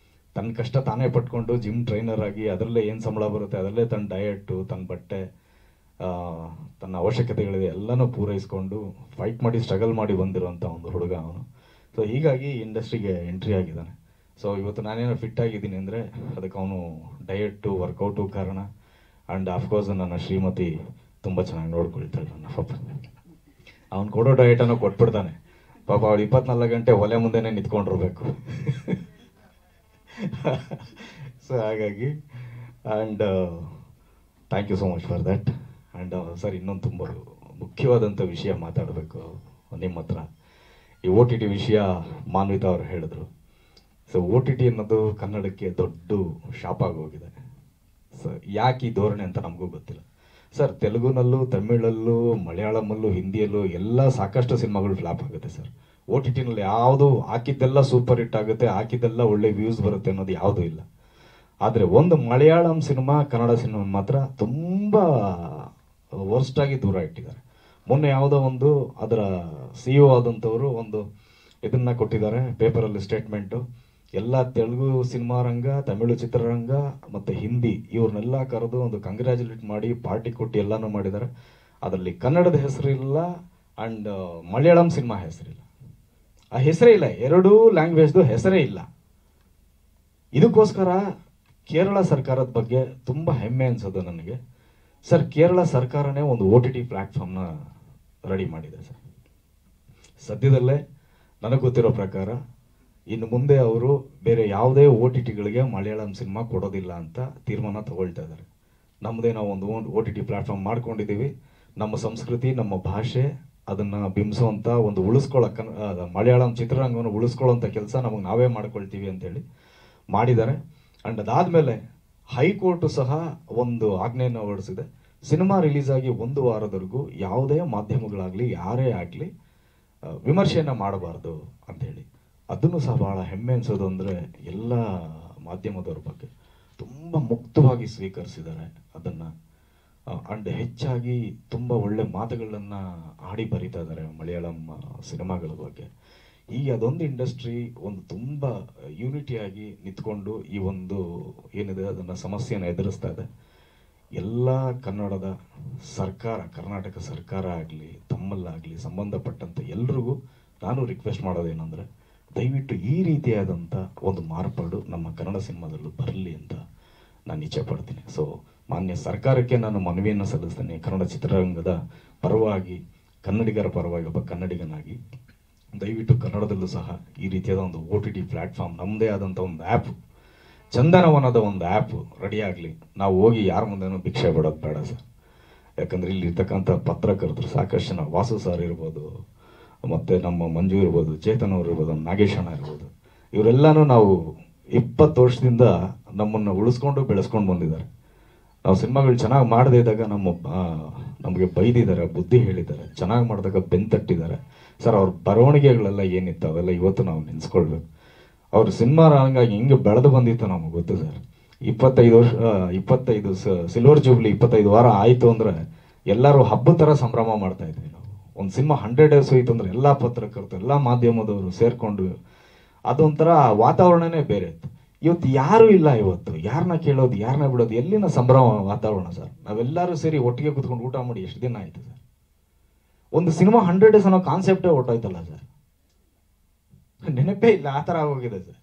Speaker 1: ತನ್ನ ಕಷ್ಟ ತಾನೇ ಪಟ್ಕೊಂಡು ಜಿಮ್ ಟ್ರೈನರ್ ಆಗಿ ಅದರಲ್ಲೇ ಏನು ಸಂಬಳ ಬರುತ್ತೆ ಅದರಲ್ಲೇ ತನ್ನ ಡಯಟು, ತನ್ನ ಬಟ್ಟೆ, ತನ್ನ ಅವಶ್ಯಕತೆಗಳಿದೆ ಎಲ್ಲನೂ ಪೂರೈಸ್ಕೊಂಡು ಫೈಟ್ ಮಾಡಿ ಸ್ಟ್ರಗಲ್ ಮಾಡಿ ಬಂದಿರೋಂಥ ಒಂದು ಹುಡುಗ ಅವನು. ಸೊ ಹೀಗಾಗಿ ಇಂಡಸ್ಟ್ರಿಗೆ ಎಂಟ್ರಿ ಆಗಿದ್ದಾನೆ. ಸೊ ಇವತ್ತು ನಾನೇನೋ ಫಿಟ್ ಆಗಿದ್ದೀನಿ ಅಂದರೆ ಅದಕ್ಕೆ ಅವನು ಡಯಟು, ವರ್ಕೌಟು ಕಾರಣ. ಆ್ಯಂಡ್ ಆಫ್ಕೋರ್ಸ್ ನನ್ನ ಶ್ರೀಮತಿ ತುಂಬ ಚೆನ್ನಾಗಿ ನೋಡ್ಕೊಳ್ತಾಳೆ ನನ್ನ ಪಾಪ. ಅವ್ನು ಕೊಡೋ ಡಯಟನ್ನು ಕೊಟ್ಬಿಡ್ತಾನೆ ಪಾಪ. ಅವಳು 24 ಗಂಟೆ ಒಲೆ ಮುಂದೆನೇ ನಿಂತ್ಕೊಂಡಿರ್ಬೇಕು. ಸೊ ಹಾಗಾಗಿ and thank you so much for that. And sir, ಇನ್ನೊಂದು ತುಂಬ ಮುಖ್ಯವಾದಂಥ ವಿಷಯ ಮಾತಾಡಬೇಕು ನಿಮ್ಮ ಹತ್ರ. ಈ OTT ವಿಷಯ ಮಾನ್ವಿತಾ ಅವರು ಹೇಳಿದ್ರು. ಸೊ OTT ಅನ್ನೋದು ಕನ್ನಡಕ್ಕೆ ದೊಡ್ಡ ಶಾಪ್ ಆಗೋಗಿದೆ. ಸೊ ಯಾಕೆ ಈ ಧೋರಣೆ ಅಂತ ನಮಗೂ ಗೊತ್ತಿಲ್ಲ ಸರ್. ತೆಲುಗುನಲ್ಲೂ, ತಮಿಳಲ್ಲೂ, ಮಲಯಾಳಮಲ್ಲೂ, ಹಿಂದಿಯಲ್ಲೂ ಎಲ್ಲ ಸಾಕಷ್ಟು ಸಿನಿಮಾಗಳು ಫ್ಲಾಪ್ ಆಗುತ್ತೆ ಸರ್. OTTನಲ್ಲಿ ಯಾವುದು ಹಾಕಿದ್ದೆಲ್ಲ ಸೂಪರ್ ಹಿಟ್ ಆಗುತ್ತೆ, ಹಾಕಿದ್ದೆಲ್ಲ ಒಳ್ಳೆ ವ್ಯೂಸ್ ಬರುತ್ತೆ ಅನ್ನೋದು ಯಾವುದೂ ಇಲ್ಲ. ಆದರೆ ಒಂದು ಮಲಯಾಳಂ ಸಿನಿಮಾ ಕನ್ನಡ ಸಿನಿಮಾ ಮಾತ್ರ ತುಂಬ ವರ್ಸ್ಟಾಗಿ ದೂರ ಇಟ್ಟಿದ್ದಾರೆ. ಮೊನ್ನೆ ಯಾವುದೋ ಒಂದು ಅದರ CEO ಆದಂಥವರು ಒಂದು ಇದನ್ನು ಕೊಟ್ಟಿದ್ದಾರೆ ಪೇಪರಲ್ಲಿ ಸ್ಟೇಟ್ಮೆಂಟು. ಎಲ್ಲ ತೆಲುಗು ಸಿನಿಮಾ ರಂಗ, ತಮಿಳು ಚಿತ್ರರಂಗ ಮತ್ತು ಹಿಂದಿ ಇವ್ರನ್ನೆಲ್ಲ ಕರೆದು ಒಂದು ಕಂಗ್ರ್ಯಾಚುಲೇಟ್ ಮಾಡಿ ಪಾರ್ಟಿ ಕೊಟ್ಟು ಎಲ್ಲನೂ ಮಾಡಿದ್ದಾರೆ. ಅದರಲ್ಲಿ ಕನ್ನಡದ ಹೆಸರಿಲ್ಲ ಆ್ಯಂಡ್ ಮಲಯಾಳಂ ಸಿನಿಮಾ ಹೆಸರಿಲ್ಲ. ಆ ಹೆಸರೇ ಇಲ್ಲ, ಎರಡೂ ಲ್ಯಾಂಗ್ವೇಜ್ದು ಹೆಸರೇ ಇಲ್ಲ. ಇದಕ್ಕೋಸ್ಕರ ಕೇರಳ ಸರ್ಕಾರದ ಬಗ್ಗೆ ತುಂಬ ಹೆಮ್ಮೆ ಅನ್ಸೋದು ನನಗೆ. ಸರ್, ಕೇರಳ ಸರ್ಕಾರನೇ ಒಂದು OTT ಪ್ಲ್ಯಾಟ್ಫಾರ್ಮ್ನ ರೆಡಿ ಮಾಡಿದೆ ಸರ್. ಸದ್ಯದಲ್ಲೇ ನನಗೆ ಗೊತ್ತಿರೋ ಪ್ರಕಾರ ಇನ್ನು ಮುಂದೆ ಅವರು ಬೇರೆ ಯಾವುದೇ OTTಗಳಿಗೆ ಮಲಯಾಳಂ ಸಿನಿಮಾ ಕೊಡೋದಿಲ್ಲ ಅಂತ ತೀರ್ಮಾನ ತಗೊಳ್ತಾ ಇದ್ದಾರೆ. ನಮ್ಮದೇ ನಾವು ಒಂದು OTT ಪ್ಲ್ಯಾಟ್ಫಾರ್ಮ್ ಮಾಡ್ಕೊಂಡಿದ್ದೀವಿ. ನಮ್ಮ ಸಂಸ್ಕೃತಿ, ನಮ್ಮ ಭಾಷೆ ಅದನ್ನು ಬಿಂಬಿಸುವಂಥ ಒಂದು ಮಲಯಾಳಂ ಚಿತ್ರರಂಗವನ್ನು ಉಳಿಸ್ಕೊಳ್ಳೋಂಥ ಕೆಲಸ ನಮಗೆ ನಾವೇ ಮಾಡ್ಕೊಳ್ತೀವಿ ಅಂತೇಳಿ ಮಾಡಿದ್ದಾರೆ. ಆ್ಯಂಡ್ ಅದಾದಮೇಲೆ ಹೈಕೋರ್ಟು ಸಹ ಒಂದು ಆಜ್ಞೆಯನ್ನು ಹೊರಡಿಸಿದೆ. ಸಿನಿಮಾ ರಿಲೀಸ್ ಆಗಿ 1 ವಾರದವರೆಗೂ ಯಾವುದೇ ಮಾಧ್ಯಮಗಳಾಗಲಿ ಯಾರೇ ಆಗಲಿ ವಿಮರ್ಶೆಯನ್ನು ಮಾಡಬಾರ್ದು ಅಂಥೇಳಿ. ಅದನ್ನು ಸಹ ಭಾಳ ಹೆಮ್ಮೆ ಅನಿಸೋದು ಅಂದರೆ ಎಲ್ಲ ಮಾಧ್ಯಮದವ್ರ ಬಗ್ಗೆ ತುಂಬ ಮುಕ್ತವಾಗಿ ಸ್ವೀಕರಿಸಿದ್ದಾರೆ ಅದನ್ನು. ಆ್ಯಂಡ್ ಹೆಚ್ಚಾಗಿ ತುಂಬ ಒಳ್ಳೆ ಮಾತುಗಳನ್ನು ಆಡಿ ಬರೀತಾ ಇದ್ದಾರೆ ಮಲಯಾಳಂ ಸಿನಿಮಾಗಳ ಬಗ್ಗೆ. ಈಗ ಅದೊಂದು ಇಂಡಸ್ಟ್ರಿ ಒಂದು ತುಂಬ ಯೂನಿಟಿಯಾಗಿ ನಿಂತ್ಕೊಂಡು ಈ ಒಂದು ಏನಿದೆ ಅದನ್ನು ಸಮಸ್ಯೆಯನ್ನು ಎದುರಿಸ್ತಾ ಇದೆ. ಎಲ್ಲ ಕನ್ನಡದ ಸರ್ಕಾರ, ಕರ್ನಾಟಕ ಸರ್ಕಾರ ಆಗಲಿ ತಮ್ಮಲ್ಲಾಗಲಿ ಸಂಬಂಧಪಟ್ಟಂತೆ ಎಲ್ರಿಗೂ ನಾನು ರಿಕ್ವೆಸ್ಟ್ ಮಾಡೋದೇನೆಂದರೆ, ದಯವಿಟ್ಟು ಈ ರೀತಿಯಾದಂಥ ಒಂದು ಮಾರ್ಪಾಡು ನಮ್ಮ ಕನ್ನಡ ಸಿನಿಮಾದಲ್ಲೂ ಬರಲಿ ಅಂತ ನಾನು ಇಚ್ಛೆ ಪಡ್ತೀನಿ. ಸೊ ಮಾನ್ಯ ಸರ್ಕಾರಕ್ಕೆ ನಾನು ಮನವಿಯನ್ನು ಸಲ್ಲಿಸ್ತೇನೆ. ಕನ್ನಡ ಚಿತ್ರರಂಗದ ಪರವಾಗಿ, ಕನ್ನಡಿಗರ ಪರವಾಗಿ ಒಬ್ಬ ಕನ್ನಡಿಗನಾಗಿ ದಯವಿಟ್ಟು ಕನ್ನಡದಲ್ಲೂ ಸಹ ಈ ರೀತಿಯಾದ ಒಂದು OTT ಪ್ಲ್ಯಾಟ್ಫಾರ್ಮ್, ನಮ್ಮದೇ ಆದಂಥ ಒಂದು ಆ್ಯಪ್, ಚಂದನವನದ ಒಂದು ಆ್ಯಪ್ ರೆಡಿ ಆಗಲಿ. ನಾವು ಹೋಗಿ ಯಾರ ಮುಂದೆನೂ ಭಿಕ್ಷೆ ಬಿಡೋದು ಬೇಡ ಸರ್. ಯಾಕಂದರೆ ಇಲ್ಲಿ ಇರ್ತಕ್ಕಂಥ ಪತ್ರಕರ್ತರು ಸಾಕಷ್ಟು ಜನ, ವಾಸು ಸರ್ ಇರ್ಬೋದು, ಮತ್ತು ನಮ್ಮ ಮಂಜು ಇರ್ಬೋದು, ಚೇತನ್ ಅವರು ಇರ್ಬೋದು, ನಾಗೇಶ್ ಅಣ್ಣ ಇರ್ಬೋದು, ಇವರೆಲ್ಲನೂ ನಾವು 20 ವರ್ಷದಿಂದ ನಮ್ಮನ್ನು ಉಳಿಸ್ಕೊಂಡು ಬೆಳೆಸ್ಕೊಂಡು ಬಂದಿದ್ದಾರೆ. ನಾವು ಸಿನಿಮಾಗಳು ಚೆನ್ನಾಗಿ ಮಾಡದೇ ಇದ್ದಾಗ ನಮಗೆ ಬೈದಿದ್ದಾರೆ, ಬುದ್ಧಿ ಹೇಳಿದ್ದಾರೆ. ಚೆನ್ನಾಗಿ ಮಾಡಿದಾಗ ಬೆಂತಟ್ಟಿದ್ದಾರೆ ಸರ್. ಅವ್ರ ಬರವಣಿಗೆಗಳೆಲ್ಲ ಏನಿತ್ತು ಅವೆಲ್ಲ ಇವತ್ತು ನಾವು ನೆನೆಸ್ಕೊಳ್ಬೇಕು. ಅವ್ರ ಸಿನಿಮಾ ರಂಗಾಗಿ ಹಿಂಗೆ ಬೆಳೆದು ಬಂದಿತ್ತು ನಮಗೆ ಗೊತ್ತು ಸರ್. 25 ಸಿಲ್ವರ್ ಜೂಬ್ಲಿ 25 ವಾರ ಆಯಿತು ಅಂದರೆ ಎಲ್ಲರೂ ಹಬ್ಬದ ಥರ ಸಂಭ್ರಮ ಮಾಡ್ತಾ ಇದ್ವಿ ನಾವು. ಒಂದು ಸಿನಿಮಾ 100 ಡೇಸ್ ಹೋಯ್ತು ಅಂದರೆ ಎಲ್ಲ ಪತ್ರಕರ್ತರು, ಎಲ್ಲ ಮಾಧ್ಯಮದವರು ಸೇರಿಕೊಂಡು ಅದೊಂಥರ ವಾತಾವರಣನೇ ಬೇರೆ ಇತ್ತು. ಇವತ್ತು ಯಾರೂ ಇಲ್ಲ. ಇವತ್ತು ಯಾರನ್ನ ಕೇಳೋದು, ಯಾರನ್ನ ಬಿಡೋದು, ಎಲ್ಲಿನ ಸಂಭ್ರಮ ವಾತಾವರಣ ಸರ್. ನಾವೆಲ್ಲರೂ ಸೇರಿ ಒಟ್ಟಿಗೆ ಕೂತ್ಕೊಂಡು ಊಟ ಮಾಡಿ ಎಷ್ಟು ದಿನ ಆಯಿತು ಸರ್. ಒಂದು ಸಿನಿಮಾ 100 ಡೇಸ್ ಅನ್ನೋ ಕಾನ್ಸೆಪ್ಟೇ ಹೊಟ್ಟೋಯ್ತಲ್ಲ ಸರ್. ನೆನಪೇ ಇಲ್ಲ, ಆ ಥರ ಹೋಗಿದೆ ಸರ್.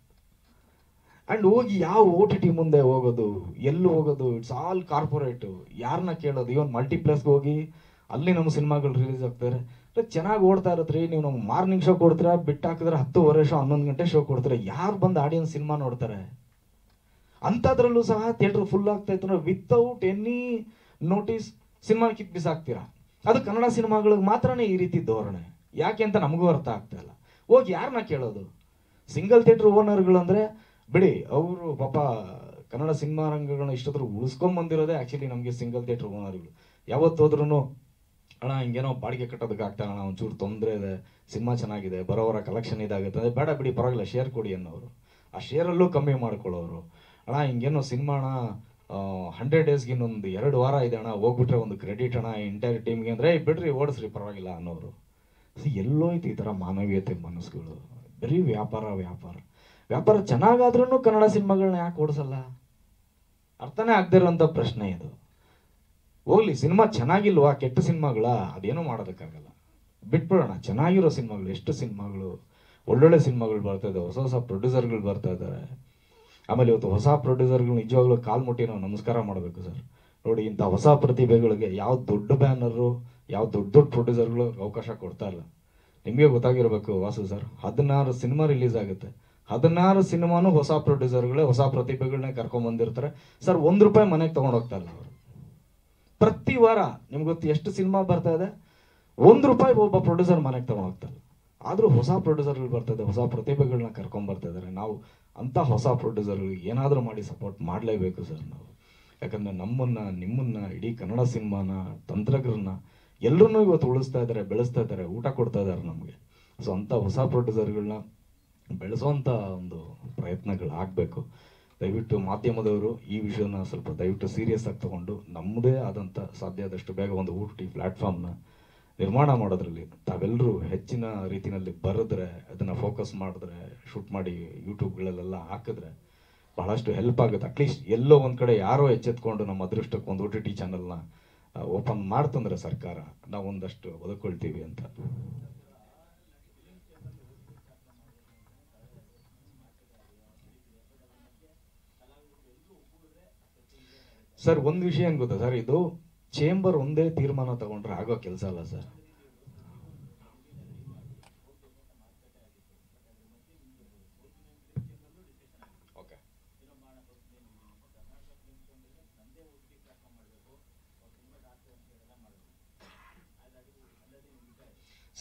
Speaker 1: ಆ್ಯಂಡ್ ಹೋಗಿ ಯಾವ OTT ಮುಂದೆ ಹೋಗೋದು, ಎಲ್ಲಿ ಹೋಗೋದು, ಇಟ್ಸ್ ಆಲ್ ಕಾರ್ಪೊರೇಟು. ಯಾರನ್ನ ಕೇಳೋದು? ಇವನ್ ಮಲ್ಟಿಪ್ಲೆಕ್ಸ್ಗೆ ಹೋಗಿ ಅಲ್ಲಿ ನಮ್ಮ ಸಿನಿಮಾಗಳು ರಿಲೀಸ್ ಆಗ್ತಾರೆ. ಚೆನ್ನಾಗಿ ಓಡ್ತಾ ಇರತ್ರಿ, ನೀವು ನಮ್ಗೆ ಮಾರ್ನಿಂಗ್ ಶೋ ಕೊಡ್ತೀರಾ, ಬಿಟ್ಟು ಹಾಕಿದ್ರೆ 10:15 ಶೋ 11 ಗಂಟೆ ಶೋ ಕೊಡ್ತೀರಾ. ಯಾರು ಬಂದು ಆಡಿಯನ್ಸ್ ಸಿನಿಮಾ ನೋಡ್ತಾರೆ? ಅಂಥದ್ರಲ್ಲೂ ಸಹ ಥಿಯೇಟ್ರ್ ಫುಲ್ ಆಗ್ತಾ ಇತ್ತು ಅಂದ್ರೆ ವಿತೌಟ್ ಎನಿ ನೋಟಿಸ್ ಸಿನಿಮಾ ಕಿತ್ ಬಿಸಾಕ್ತೀರಾ. ಅದು ಕನ್ನಡ ಸಿನಿಮಾಗಳಿಗೆ ಮಾತ್ರನೇ ಈ ರೀತಿ ಧೋರಣೆ. ಯಾಕೆ ಅಂತ ನಮಗೂ ಅರ್ಥ ಆಗ್ತಾ ಇಲ್ಲ. ಹೋಗಿ ಯಾರನ್ನ ಕೇಳೋದು? ಸಿಂಗಲ್ ಥಿಯೇಟ್ರ್ ಓನರ್ಗಳಂದರೆ ಬಿಡಿ, ಅವರು ಪಾಪ ಕನ್ನಡ ಸಿನಿಮಾ ರಂಗಗಳನ್ನ ಇಷ್ಟೊತ್ತರು ಉಳಿಸ್ಕೊಂಬಂದಿರೋದೇ ಆ್ಯಕ್ಚುಲಿ ನಮಗೆ ಸಿಂಗಲ್ ಥಿಯೇಟ್ರ್ ಓನರ್ಗಳು. ಯಾವತ್ತೋದ್ರೂ ಅಣ್ಣ ಹಿಂಗೇನೋ ಬಾಡಿಗೆ ಕಟ್ಟೋದಕ್ಕೆ ಆಗ್ತಾನೆ ಅಣ್ಣ, ಒಂಚೂರು ತೊಂದರೆ ಇದೆ, ಸಿನಿಮಾ ಚೆನ್ನಾಗಿದೆ, ಬರೋವರ ಕಲೆಕ್ಷನ್ ಇದಾಗುತ್ತೆ ಅಂದರೆ ಬೇಡ ಬಿಡಿ ಪರವಾಗಿಲ್ಲ ಶೇರ್ ಕೊಡಿ ಅನ್ನೋರು. ಆ ಶೇರಲ್ಲೂ ಕಮ್ಮಿ ಮಾಡ್ಕೊಳ್ಳೋರು. ಅಣ್ಣ ಹಿಂಗೇನೋ ಸಿನಿಮಾ ಅಣ್ಣ 100 ಡೇಸ್ಗೆ ಇನ್ನೊಂದು 2 ವಾರ ಇದೆ ಅಣ್ಣ, ಹೋಗ್ಬಿಟ್ರೆ ಒಂದು ಕ್ರೆಡಿಟ್ ಅಣ್ಣ ಎಂಟೈರ್ ಟೀಮ್ಗೆ ಅಂದರೆ ಬಿಡ್ರಿ ಓಡಿಸ್ರಿ ಪರವಾಗಿಲ್ಲ ಅನ್ನೋರು. ಎಲ್ಲೋಯ್ತು ಈ ಥರ ಮಾನವೀಯತೆ ಮನಸ್ಸುಗಳು? ಬರೀ ವ್ಯಾಪಾರ ವ್ಯಾಪಾರ ವ್ಯಾಪಾರ. ಚೆನ್ನಾಗಾದ್ರೂ ಕನ್ನಡ ಸಿನಿಮಾಗಳನ್ನ ಯಾಕೆ ಓಡಿಸಲ್ಲ? ಅರ್ಥನೇ ಆಗದಿರೋಂಥ ಪ್ರಶ್ನೆ ಇದು. ಹೋಗ್ಲಿ, ಸಿನಿಮಾ ಚೆನ್ನಾಗಿಲ್ವಾ, ಕೆಟ್ಟ ಸಿನಿಮಾಗಳ, ಅದೇನೂ ಮಾಡೋದಕ್ಕಾಗಲ್ಲ, ಬಿಟ್ಬಿಡೋಣ. ಚೆನ್ನಾಗಿರೋ ಸಿನಿಮಾಗಳು, ಎಷ್ಟು ಸಿನಿಮಾಗಳು, ಒಳ್ಳೊಳ್ಳೆ ಸಿನಿಮಾಗಳು ಬರ್ತಾ ಇದ್ದಾವೆ, ಹೊಸ ಹೊಸ ಪ್ರೊಡ್ಯೂಸರ್ಗಳು ಬರ್ತಾ ಇದ್ದಾರೆ. ಆಮೇಲೆ ಇವತ್ತು ಹೊಸ ಪ್ರೊಡ್ಯೂಸರ್ಗಳು ನಿಜವಾಗ್ಲೂ ಕಾಲು ಮುಟ್ಟಿ ನಾವು ನಮಸ್ಕಾರ ಮಾಡಬೇಕು ಸರ್. ನೋಡಿ, ಇಂಥ ಹೊಸ ಪ್ರತಿಭೆಗಳಿಗೆ ಯಾವ ದೊಡ್ಡ ಬ್ಯಾನರು, ಯಾವ ದೊಡ್ಡ ದೊಡ್ಡ ಪ್ರೊಡ್ಯೂಸರ್ಗಳು ಅವಕಾಶ ಕೊಡ್ತಾ ಇಲ್ಲ. ನಿಮಗೆ ಗೊತ್ತಾಗಿರಬೇಕು ವಾಸು ಸರ್, 16 ಸಿನಿಮಾ ರಿಲೀಸ್ ಆಗುತ್ತೆ. 16 ಸಿನಿಮಾನು ಹೊಸ ಪ್ರೊಡ್ಯೂಸರ್ಗಳೇ, ಹೊಸ ಪ್ರತಿಭೆಗಳನ್ನೇ ಕರ್ಕೊಂಡ್ಬಂದಿರ್ತಾರೆ ಸರ್. ₹1 ಮನೆಗೆ ತೊಗೊಂಡೋಗ್ತಾ ಇಲ್ಲ ಅವರು. ಪ್ರತಿ ವಾರ ನಿಮ್ಗೆ ಗೊತ್ತು ಎಷ್ಟು ಸಿನಿಮಾ ಬರ್ತಾ ಇದೆ, ₹1 ಒಬ್ಬ ಪ್ರೊಡ್ಯೂಸರ್ ಮನೆಗೆ ತೊಗೊಂಡೋಗ್ತಾ ಇಲ್ಲ. ಆದರೂ ಹೊಸ ಪ್ರೊಡ್ಯೂಸರ್ಗಳು ಬರ್ತಾ ಇದೆ, ಹೊಸ ಪ್ರತಿಭೆಗಳನ್ನ ಕರ್ಕೊಂಡ್ಬರ್ತಾ ಇದ್ದಾರೆ. ನಾವು ಅಂಥ ಹೊಸ ಪ್ರೊಡ್ಯೂಸರ್ಗಳಿಗೆ ಏನಾದರೂ ಮಾಡಿ ಸಪೋರ್ಟ್ ಮಾಡಲೇಬೇಕು ಸರ್ ನಾವು. ಯಾಕಂದರೆ ನಮ್ಮನ್ನು, ನಿಮ್ಮನ್ನು, ಇಡೀ ಕನ್ನಡ ಸಿನಿಮಾನ, ತಂತ್ರಜ್ಞರನ್ನ ಎಲ್ಲರನ್ನೂ ಇವತ್ತು ಉಳಿಸ್ತಾ ಇದ್ದಾರೆ, ಬೆಳೆಸ್ತಾ ಇದ್ದಾರೆ, ಊಟ ಕೊಡ್ತಾ ಇದ್ದಾರೆ ನಮಗೆ. ಸೊ ಅಂಥ ಹೊಸ ಪ್ರೊಡ್ಯೂಸರ್ಗಳನ್ನ ಬೆಳೆಸೋವಂಥ ಒಂದು ಪ್ರಯತ್ನಗಳು ಆಗಬೇಕು. ದಯವಿಟ್ಟು ಮಾಧ್ಯಮದವರು ಈ ವಿಷಯನ ಸ್ವಲ್ಪ ದಯವಿಟ್ಟು ಸೀರಿಯಸ್ ಆಗಿ ತಗೊಂಡು ನಮ್ಮದೇ ಆದಂಥ ಸಾಧ್ಯ ಆದಷ್ಟು ಬೇಗ ಒಂದು OTT ಪ್ಲ್ಯಾಟ್ಫಾರ್ಮ್ನ ನಿರ್ಮಾಣ ಮಾಡೋದ್ರಲ್ಲಿ ತಾವೆಲ್ಲರೂ ಹೆಚ್ಚಿನ ರೀತಿಯಲ್ಲಿ ಬರೆದ್ರೆ, ಅದನ್ನು ಫೋಕಸ್ ಮಾಡಿದ್ರೆ, ಶೂಟ್ ಮಾಡಿ ಯೂಟ್ಯೂಬ್ಗಳಲ್ಲೆಲ್ಲ ಹಾಕಿದ್ರೆ ಬಹಳಷ್ಟು ಹೆಲ್ಪ್ ಆಗುತ್ತೆ. ಅಟ್ಲೀಸ್ಟ್ ಎಲ್ಲೋ ಒಂದು ಕಡೆ ಯಾರೋ ಎಚ್ಚೆತ್ಕೊಂಡು ನಮ್ಮ ಅದೃಷ್ಟಕ್ಕೆ ಒಂದು OTT ಚಾನಲ್ನ ಓಪನ್ ಮಾಡ್ತಂದ್ರೆ ಸರ್ಕಾರ, ನಾವು ಒಂದಷ್ಟು ಬದುಕೊಳ್ತೀವಿ ಅಂತ. ಸರ್ ಒಂದು ವಿಷಯ ಏನು ಗೊತ್ತಾ ಸರ್, ಇದು ಚೇಂಬರ್ ಒಂದೇ ತೀರ್ಮಾನ ತಗೊಂಡ್ರೆ ಆಗೋ ಕೆಲಸ ಅಲ್ಲ ಸರ್.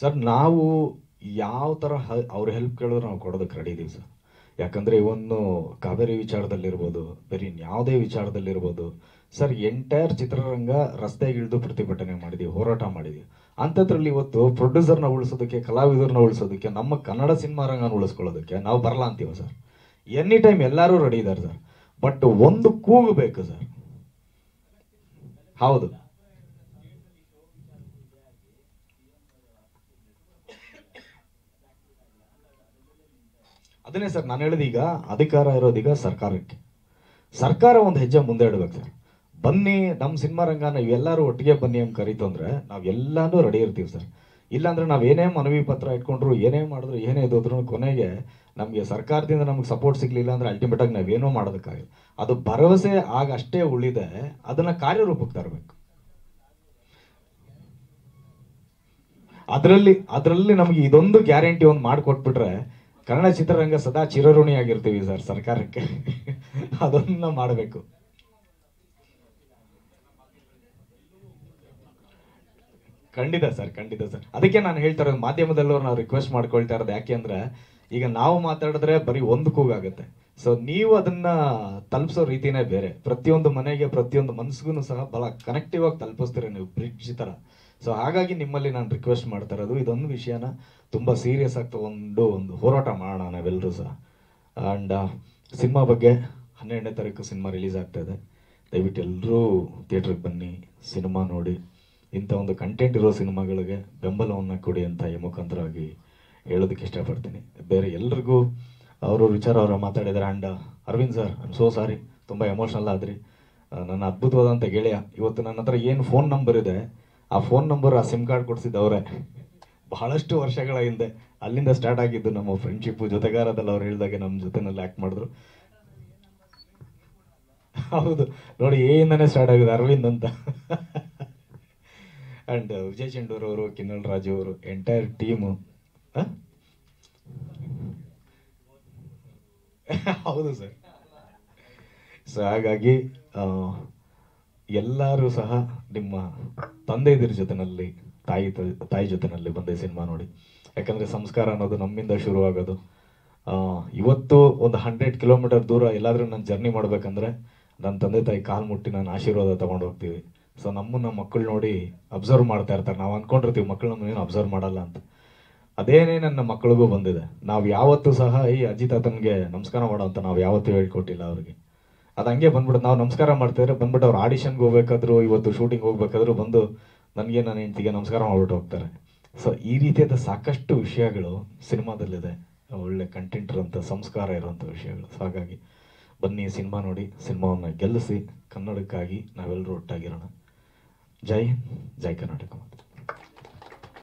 Speaker 1: ಸರ್ ನಾವು ಯಾವ ಥರ ಅವ್ರ ಹೆಲ್ಪ್ ಕೇಳಿದ್ರೆ ನಾವು ಕೊಡೋದಕ್ಕೆ ರೆಡಿ ಇದೀವಿ ಸರ್. ಯಾಕಂದರೆ ಇವನ್ನು ಕಾವೇರಿ ವಿಚಾರದಲ್ಲಿರ್ಬೋದು, ಬೇರೆ ಯಾವುದೇ ವಿಚಾರದಲ್ಲಿರ್ಬೋದು ಸರ್, ಎಂಟೈರ್ ಚಿತ್ರರಂಗ ರಸ್ತೆಗಿಳಿದು ಪ್ರತಿಭಟನೆ ಮಾಡಿದ್ದೀವಿ, ಹೋರಾಟ ಮಾಡಿದ್ದೀವಿ. ಅಂಥದ್ರಲ್ಲಿ ಇವತ್ತು ಪ್ರೊಡ್ಯೂಸರ್ನ ಉಳಿಸೋದಕ್ಕೆ, ಕಲಾವಿದರನ್ನ ಉಳಿಸೋದಕ್ಕೆ, ನಮ್ಮ ಕನ್ನಡ ಸಿನಿಮಾ ರಂಗನ ಉಳಿಸ್ಕೊಳ್ಳೋದಕ್ಕೆ ನಾವು ಬರಲ್ಲ ಅಂತೀವಿ ಸರ್. ಎನಿ ಟೈಮ್ ಎಲ್ಲರೂ ರೆಡಿ ಇದ್ದಾರೆ ಸರ್. ಬಟ್ ಒಂದು ಕೂಗು ಬೇಕು ಸರ್. ಹೌದು, ಅದನ್ನೇ ಸರ್ ನಾನು ಹೇಳಿದೀಗ, ಅಧಿಕಾರ ಇರೋದೀಗ ಸರ್ಕಾರಕ್ಕೆ. ಸರ್ಕಾರ ಒಂದು ಹೆಜ್ಜೆ ಮುಂದೆ ಇಡಬೇಕು ಸರ್. ಬನ್ನಿ ನಮ್ಮ ಸಿನಿಮಾ ರಂಗನ ಇವೆಲ್ಲರೂ ಒಟ್ಟಿಗೆ ಬನ್ನಿ ಅಂತ ಕರೀತು ಅಂದರೆ ನಾವು ಎಲ್ಲಾನು ರೆಡಿ ಇರ್ತೀವಿ ಸರ್. ಇಲ್ಲಾಂದ್ರೆ ನಾವು ಏನೇ ಮನವಿ ಪತ್ರ ಇಟ್ಕೊಂಡ್ರು, ಏನೇ ಮಾಡಿದ್ರು, ಏನೇ ಇದ್ರೂ ಕೊನೆಗೆ ನಮಗೆ ಸರ್ಕಾರದಿಂದ ನಮ್ಗೆ ಸಪೋರ್ಟ್ ಸಿಗ್ಲಿಲ್ಲ ಅಂದ್ರೆ ಅಲ್ಟಿಮೇಟಾಗಿ ನಾವೇನೋ ಮಾಡೋದಕ್ಕಾಗಲ್ಲ. ಅದು ಭರವಸೆ ಆಗ ಅಷ್ಟೇ ಉಳಿದೆ, ಅದನ್ನ ಕಾರ್ಯರೂಪಕ್ಕೆ ತರಬೇಕು. ಅದರಲ್ಲಿ ನಮಗೆ ಇದೊಂದು ಗ್ಯಾರಂಟಿ ಒಂದು ಮಾಡಿಕೊಟ್ಬಿಟ್ರೆ ಕನ್ನಡ ಚಿತ್ರರಂಗ ಸದಾ ಚಿರಋಣಿಯಾಗಿರ್ತೀವಿ ಸರ್ ಸರ್ಕಾರಕ್ಕೆ. ಅದನ್ನ ಮಾಡಬೇಕು. ಖಂಡಿತ ಸರ್, ಖಂಡಿತ ಸರ್. ಅದಕ್ಕೆ ನಾನು ಹೇಳ್ತಾ ಇರೋದು, ಮಾಧ್ಯಮದಲ್ಲೂ ನಾವು ರಿಕ್ವೆಸ್ಟ್ ಮಾಡ್ಕೊಳ್ತಾ ಇರೋದು ಯಾಕೆ ಅಂದ್ರೆ, ಈಗ ನಾವು ಮಾತಾಡಿದ್ರೆ ಬರೀ ಒಂದು ಕೂಗಾಗುತ್ತೆ. ಸೊ ನೀವು ಅದನ್ನ ತಲುಪಿಸೋ ರೀತಿನೇ ಬೇರೆ. ಪ್ರತಿಯೊಂದು ಮನೆಗೆ, ಪ್ರತಿಯೊಂದು ಮನಸ್ಸಿಗೂ ಸಹ ಬಹಳ ಕನೆಕ್ಟಿವ್ ಆಗಿ ತಲುಪಿಸ್ತೀರ ನೀವು, ಬ್ರಿಡ್ಜ್ ಥರ. ಸೊ ಹಾಗಾಗಿ ನಿಮ್ಮಲ್ಲಿ ನಾನು ರಿಕ್ವೆಸ್ಟ್ ಮಾಡ್ತಾ ಇರೋದು, ಇದೊಂದು ವಿಷಯನ ತುಂಬ ಸೀರಿಯಸ್ ಆಗಿ ತಗೊಂಡು ಒಂದು ಹೋರಾಟ ಮಾಡೋಣ ನಾವೆಲ್ಲರೂ ಸಹ. ಆ್ಯಂಡ್ ಸಿನಿಮಾ ಬಗ್ಗೆ 12ನೇ ತಾರೀಕು ಸಿನಿಮಾ ರಿಲೀಸ್ ಆಗ್ತಾ ಇದೆ. ದಯವಿಟ್ಟು ಎಲ್ಲರೂ ಥಿಯೇಟ್ರಿಗೆ ಬನ್ನಿ, ಸಿನಿಮಾ ನೋಡಿ. ಇಂಥ ಒಂದು ಕಂಟೆಂಟ್ ಇರೋ ಸಿನಿಮಾಗಳಿಗೆ ಬೆಂಬಲವನ್ನು ಕೊಡಿ ಅಂತ ಈ ಮುಖಾಂತರವಾಗಿ ಹೇಳೋದಕ್ಕೆ ಇಷ್ಟಪಡ್ತೀನಿ. ಬೇರೆ ಎಲ್ರಿಗೂ ಅವ್ರವ್ರ ವಿಚಾರ ಅವರು ಮಾತಾಡಿದ್ದಾರೆ. And Arvind sir, I am so sorry, ತುಂಬ ಎಮೋಷ್ನಲ್ ಆದ್ರಿ. ನನ್ನ ಅದ್ಭುತವಾದಂಥ ಗೆಳೆಯ. ಇವತ್ತು ನನ್ನ ಹತ್ರ ಏನು ಫೋನ್ ನಂಬರ್ ಇದೆ, ಆ ಫೋನ್ ನಂಬರ್, ಆ ಸಿಮ್ ಕಾರ್ಡ್ ಕೊಡಿಸಿದ್ದವ್ರೆ. ಬಹಳಷ್ಟು ವರ್ಷಗಳ ಹಿಂದೆ ಅಲ್ಲಿಂದ ಸ್ಟಾರ್ಟ್ ಆಗಿದ್ದು ನಮ್ಮ ಫ್ರೆಂಡ್ಶಿಪ್ಪು. ಜೊತೆಗಾರದಲ್ಲಿ ಅವ್ರು ಹೇಳಿದಾಗೆ ನಮ್ಮ ಜೊತೆನಲ್ಲಿ ಆ್ಯಕ್ಟ್ ಮಾಡಿದ್ರು. ಹೌದು ನೋಡಿ, ಏಯಿಂದನೇ ಸ್ಟಾರ್ಟ್ ಆಗಿದೆ ಅರವಿಂದ್ ಅಂತ. ಆ್ಯಂಡ್ ವಿಜಯ್ ಚೆಂಡೂರ್ ಅವರು, ಕಿನ್ನಲ್ ರಾಜು ಅವರು, ಎಂಟೈರ್ ಟೀಮು. ಹೌದು ಸರ್. ಸೊ ಹಾಗಾಗಿ ಎಲ್ಲರೂ ಸಹ ನಿಮ್ಮ ತಂದೆದಿರ ಜೊತೆನಲ್ಲಿ, ತಾಯಿ ಜೊತೆನಲ್ಲಿ ಬಂದ ಸಿನಿಮಾ ನೋಡಿ. ಯಾಕಂದರೆ ಸಂಸ್ಕಾರ ಅನ್ನೋದು ನಮ್ಮಿಂದ ಶುರುವಾಗೋದು. ಇವತ್ತು ಒಂದು 100 ಕಿಲೋಮೀಟರ್ ದೂರ ಎಲ್ಲಾದರೂ ನಾನು ಜರ್ನಿ ಮಾಡಬೇಕಂದ್ರೆ ನನ್ನ ತಂದೆ ತಾಯಿ ಕಾಲು ಮುಟ್ಟಿ ನಾನು ಆಶೀರ್ವಾದ ತೊಗೊಂಡು ಹೋಗ್ತೀವಿ. ಸೊ ನಮ್ಮನ್ನ ಮಕ್ಕಳು ನೋಡಿ ಅಬ್ಸರ್ವ್ ಮಾಡ್ತಾ ಇರ್ತಾರೆ. ನಾವು ಅಂದ್ಕೊಂಡಿರ್ತೀವಿ ಮಕ್ಕಳು ನಮ್ಮನ್ನೇನು ಅಬ್ಸರ್ವ್ ಮಾಡಲ್ಲ ಅಂತ. ಅದೇನೇ ನನ್ನ ಮಕ್ಕಳಿಗೂ ಬಂದಿದೆ. ನಾವು ಯಾವತ್ತೂ ಸಹ ಈ ಅಜ್ಜಿ ತಾತನಿಗೆ ನಮಸ್ಕಾರ ಮಾಡೋ ಅಂತ ನಾವು ಯಾವತ್ತೂ ಹೇಳ್ಕೊಟ್ಟಿಲ್ಲ ಅವ್ರಿಗೆ. ಅದು ಹಂಗೆ ಬಂದ್ಬಿಟ್ಟು ನಾವು ನಮಸ್ಕಾರ ಮಾಡ್ತಿದ್ರೆ ಬಂದ್ಬಿಟ್ಟು ಅವ್ರು ಆಡಿಷನ್ಗೆ ಹೋಗ್ಬೇಕಾದ್ರು, ಇವತ್ತು ಶೂಟಿಂಗ್ ಹೋಗ್ಬೇಕಾದ್ರು ಬಂದು ನನಗೆ, ನನ್ನ ಹೆಂಡತಿಗೆ ನಮಸ್ಕಾರ ಮಾಡ್ಬಿಟ್ಟು ಹೋಗ್ತಾರೆ. ಸೊ ಈ ರೀತಿಯಾದ ಸಾಕಷ್ಟು ವಿಷಯಗಳು ಸಿನಿಮಾದಲ್ಲಿದೆ, ಒಳ್ಳೆ ಕಂಟೆಂಟ್ ಇರೋಂಥ, ಸಂಸ್ಕಾರ ಇರೋಂಥ ವಿಷಯಗಳು. ಸೊ ಹಾಗಾಗಿ ಬನ್ನಿ, ಸಿನಿಮಾ ನೋಡಿ, ಸಿನಿಮಾವನ್ನು ಗೆಲ್ಲಿಸಿ, ಕನ್ನಡಕ್ಕಾಗಿ ನಾವೆಲ್ಲರೂ ಒಟ್ಟಾಗಿರೋಣ. ಜೈ ಹಿಂದ್, ಜೈ ಕರ್ನಾಟಕ.